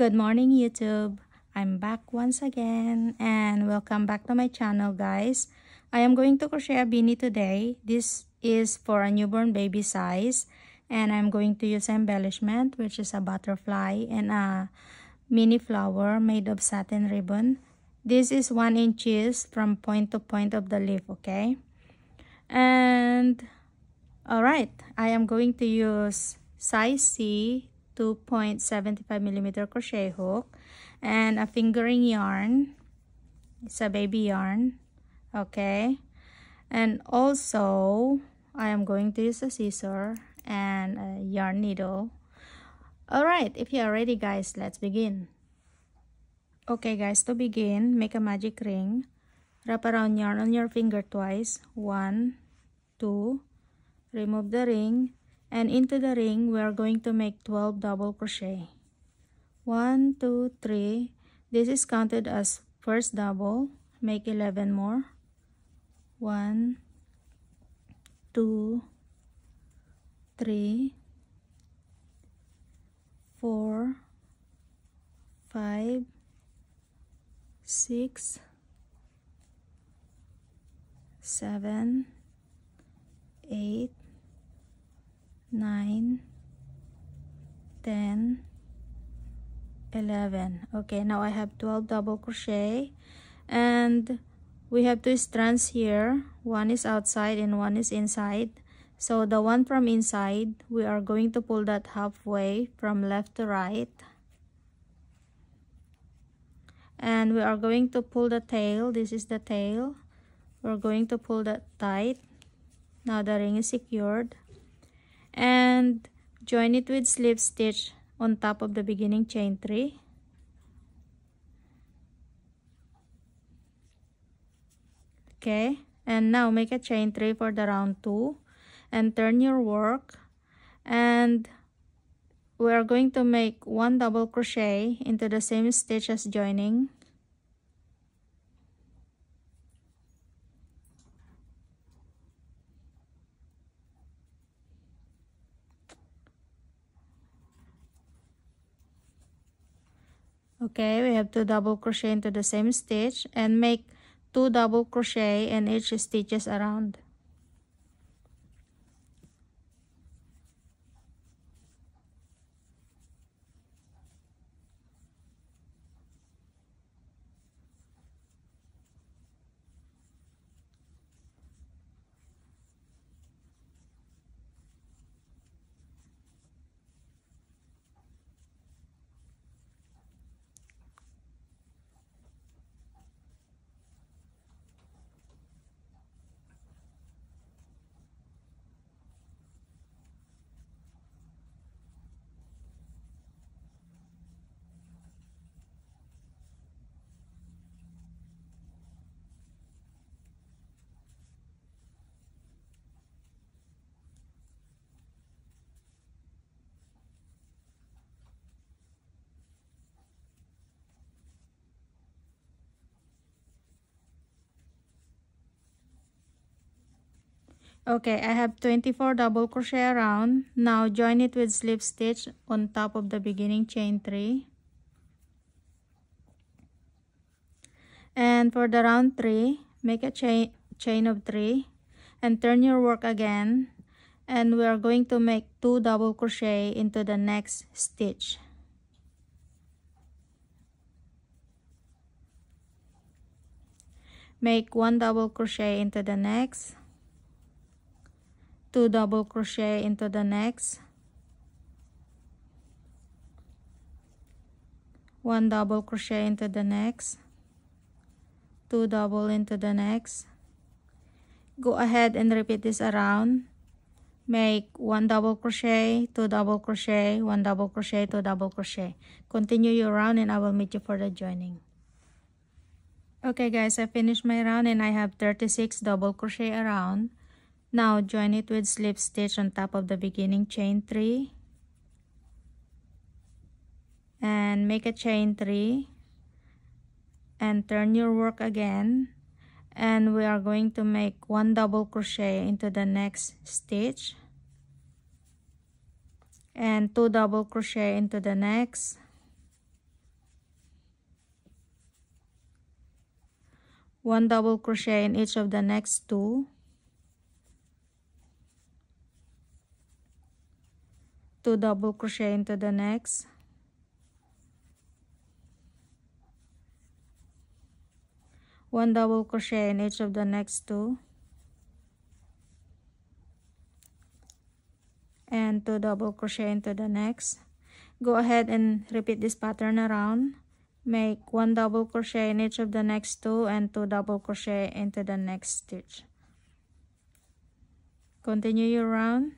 Good morning, YouTube. I'm back once again and welcome back to my channel, guys. I am going to crochet a beanie today. This is for a newborn baby size and I'm going to use embellishment, which is a butterfly and a mini flower made of satin ribbon. This is 1 inches from point to point of the leaf, okay? And alright, I am going to use size C 2.75mm crochet hook and a fingering yarn. It's a baby yarn, okay? And also I am going to use a scissor and a yarn needle. Alright, if you are ready, guys, let's begin. Okay, guys, to begin, make a magic ring. Wrap around yarn on your finger twice. 1, 2, remove the ring, and into the ring we are going to make 12 double crochet. 1, 2, 3. This is counted as first double. Make 11 more. 1, 2, 3, 4, 5, 6, 7, 8, 9, 10, 11. Okay, now I have 12 double crochet and we have 2 strands here. One is outside and one is inside. So the one from inside, we are going to pull that halfway from left to right. And we are going to pull the tail. This is the tail. We're going to pull that tight. Now the ring is secured. And join it with slip stitch on top of the beginning chain 3. Okay, and now make a chain 3 for the round 2 and turn your work, and we are going to make 1 double crochet into the same stitch as joining. Okay, we have 2 double crochet into the same stitch and make 2 double crochet in each stitches around. Okay, I have 24 double crochet around. Now join it with slip stitch on top of the beginning chain 3. And for the round 3, make a chain of 3 and turn your work again, and we are going to make 2 double crochet into the next stitch. Make 1 double crochet into the next, 2 double crochet into the next, 1 double crochet into the next, 2 double into the next. Go ahead and repeat this around. Make 1 double crochet, 2 double crochet, 1 double crochet, 2 double crochet. Continue your round and I will meet you for the joining. Okay, guys, I finished my round and I have 36 double crochet around. Now join it with slip stitch on top of the beginning chain 3 and make a chain 3 and turn your work again, and we are going to make 1 double crochet into the next stitch and 2 double crochet into the next, 1 double crochet in each of the next 2, 2 double crochet into the next, 1 double crochet in each of the next 2, and 2 double crochet into the next. Go ahead and repeat this pattern around. Make 1 double crochet in each of the next 2 and 2 double crochet into the next stitch. Continue your round.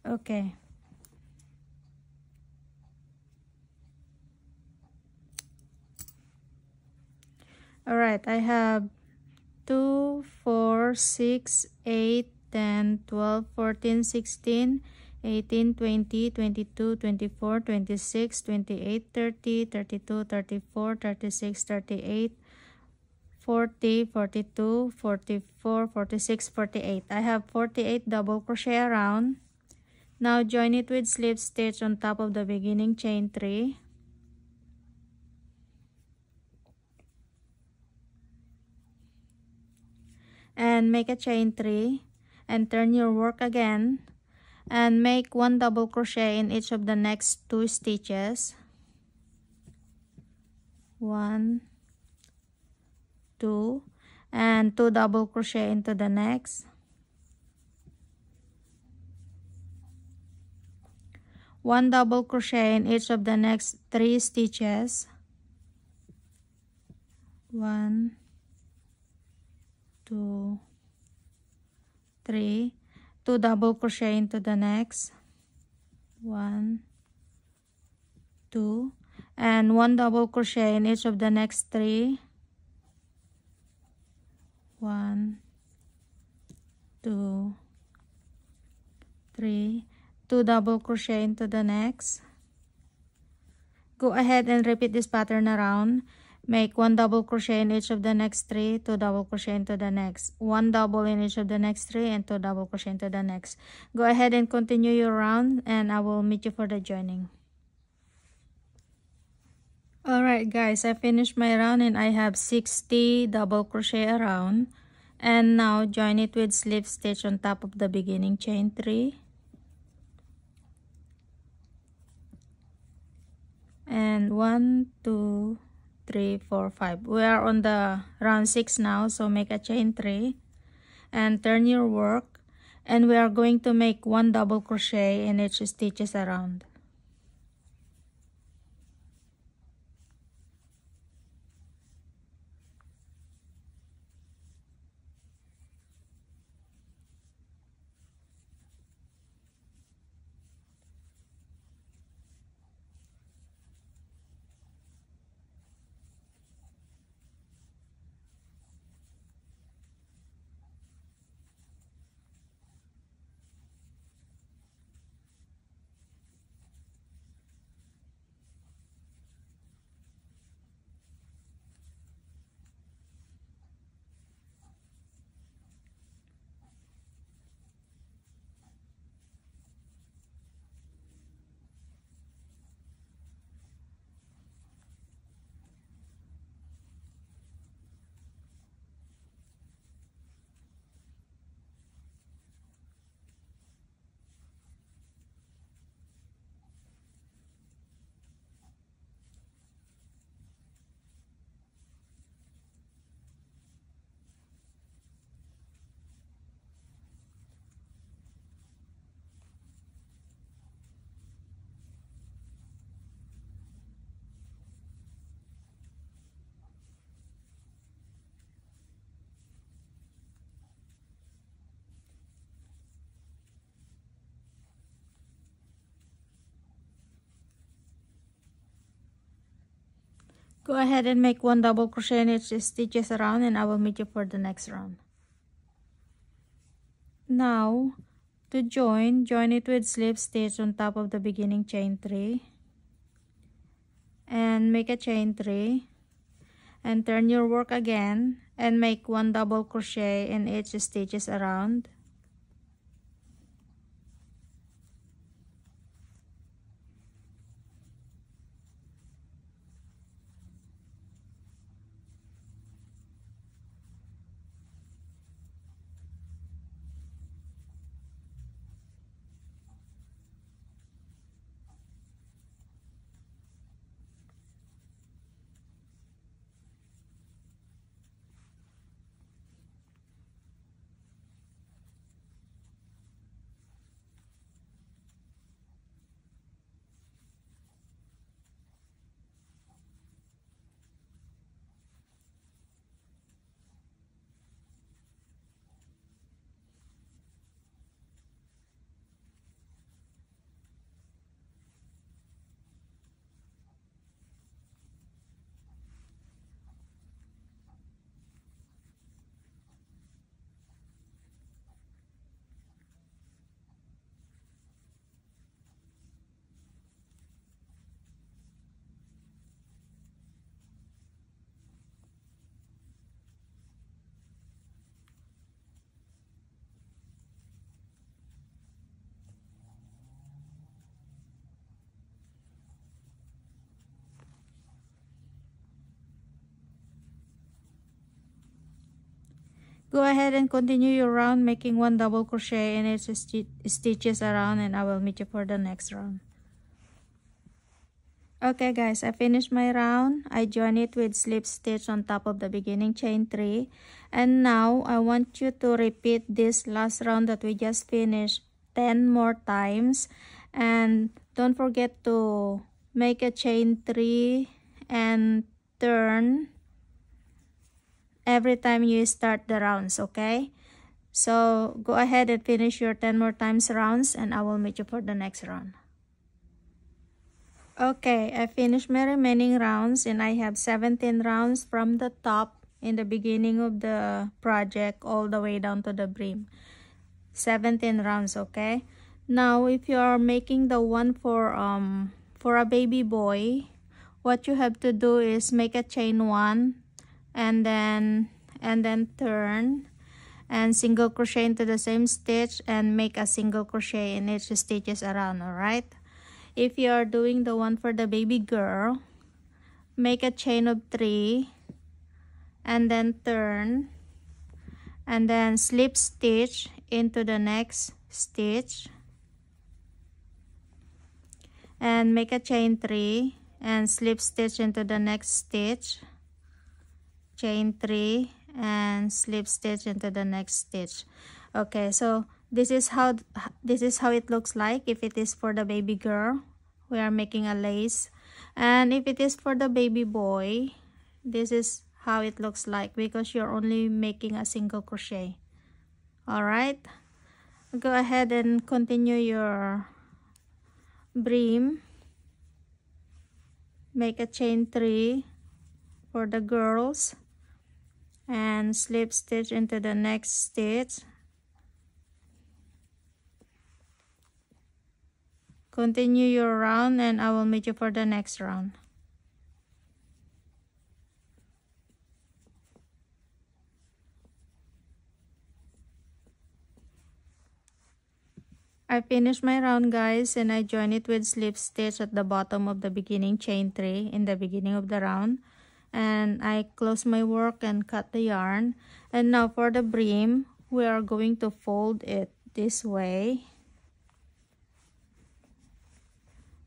Okay. Alright, I have 2, 4, 6, 8, 10, 12, 14, 16, 18, 20, 22, 24, 26, 28, 30, 32, 34, 36, 38, 40, 42, 44, 46, 48. I have 48 double crochet around. Now join it with slip stitch on top of the beginning chain 3. And make a chain 3 and turn your work again and make 1 double crochet in each of the next 2 stitches. 1, 2, and 2 double crochet into the next. 1 double crochet in each of the next 3 stitches. 1, 2, 3, 2 double crochet into the next. 1, 2, and 1 double crochet in each of the next 3. 1, 2, 3, 2 double crochet into the next. Go ahead and repeat this pattern around. Make 1 double crochet in each of the next 3, 2 double crochet into the next, 1 double in each of the next 3, and 2 double crochet into the next. Go ahead and continue your round, and I will meet you for the joining. Alright guys, I finished my round and I have 60 double crochet around. And now join it with slip stitch on top of the beginning chain 3. And 1, 2, 3, 4, 5. We are on the round 6 now, so make a chain 3 and turn your work, and we are going to make 1 double crochet in each stitches around. Go ahead and make 1 double crochet in each stitches around, and I will meet you for the next round. Now, to join it with slip stitch on top of the beginning chain 3, and make a chain 3, and turn your work again and make 1 double crochet in each stitches around. Go ahead and continue your round, making 1 double crochet in each stitches around, and I will meet you for the next round. Okay guys, I finished my round. I joined it with slip stitch on top of the beginning chain 3, and now I want you to repeat this last round that we just finished 10 more times, and don't forget to make a chain 3 and turn every time you start the rounds, okay? So go ahead and finish your 10 more times rounds, and I will meet you for the next round. Okay, I finished my remaining rounds, and I have 17 rounds from the top in the beginning of the project all the way down to the brim. 17 rounds, okay? Now if you are making the one for a baby boy, what you have to do is make a chain 1 and then turn and single crochet into the same stitch and make a single crochet in each stitches around. All right, if you are doing the one for the baby girl, make a chain of 3 and then turn and then slip stitch into the next stitch and make a chain 3 and slip stitch into the next stitch, chain 3 and slip stitch into the next stitch. Okay, so this is how it looks like if it is for the baby girl. We are making a lace, and if it is for the baby boy, this is how it looks like because you're only making a single crochet. All right, go ahead and continue your brim. Make a chain 3 for the girls and slip stitch into the next stitch. Continue your round, and I will meet you for the next round. I finished my round, guys, and I joined it with slip stitch at the bottom of the beginning chain 3 in the beginning of the round, and I close my work and cut the yarn. And now for the brim, we are going to fold it this way,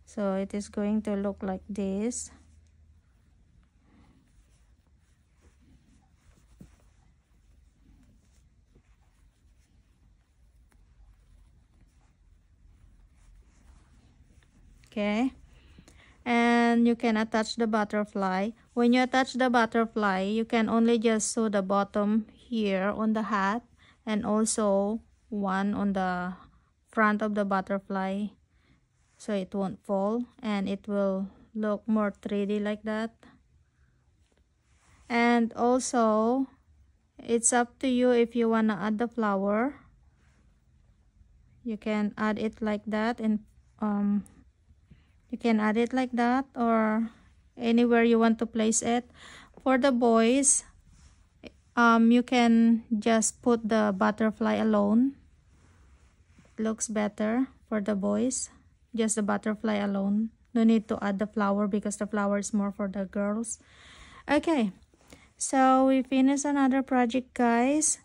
so it is going to look like this. Okay, and you can attach the butterfly. When you attach the butterfly, you can only just sew the bottom here on the hat and also one on the front of the butterfly, so it won't fall and it will look more 3D like that. And also it's up to you if you want to add the flower. You can add it like that, and you can add it like that or anywhere you want to place it. For the boys, you can just put the butterfly alone. It looks better for the boys, just the butterfly alone. No need to add the flower because the flower is more for the girls. Okay, so we finished another project, guys.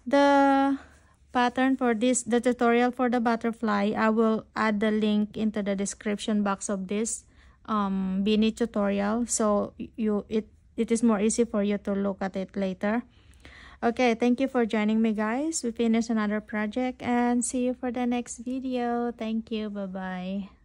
The pattern for this, the tutorial for the butterfly, I will add the link into the description box of this beanie tutorial, so it is more easy for you to look at it later. Okay, thank you for joining me, guys. We finished another project and see you for the next video. Thank you. Bye bye.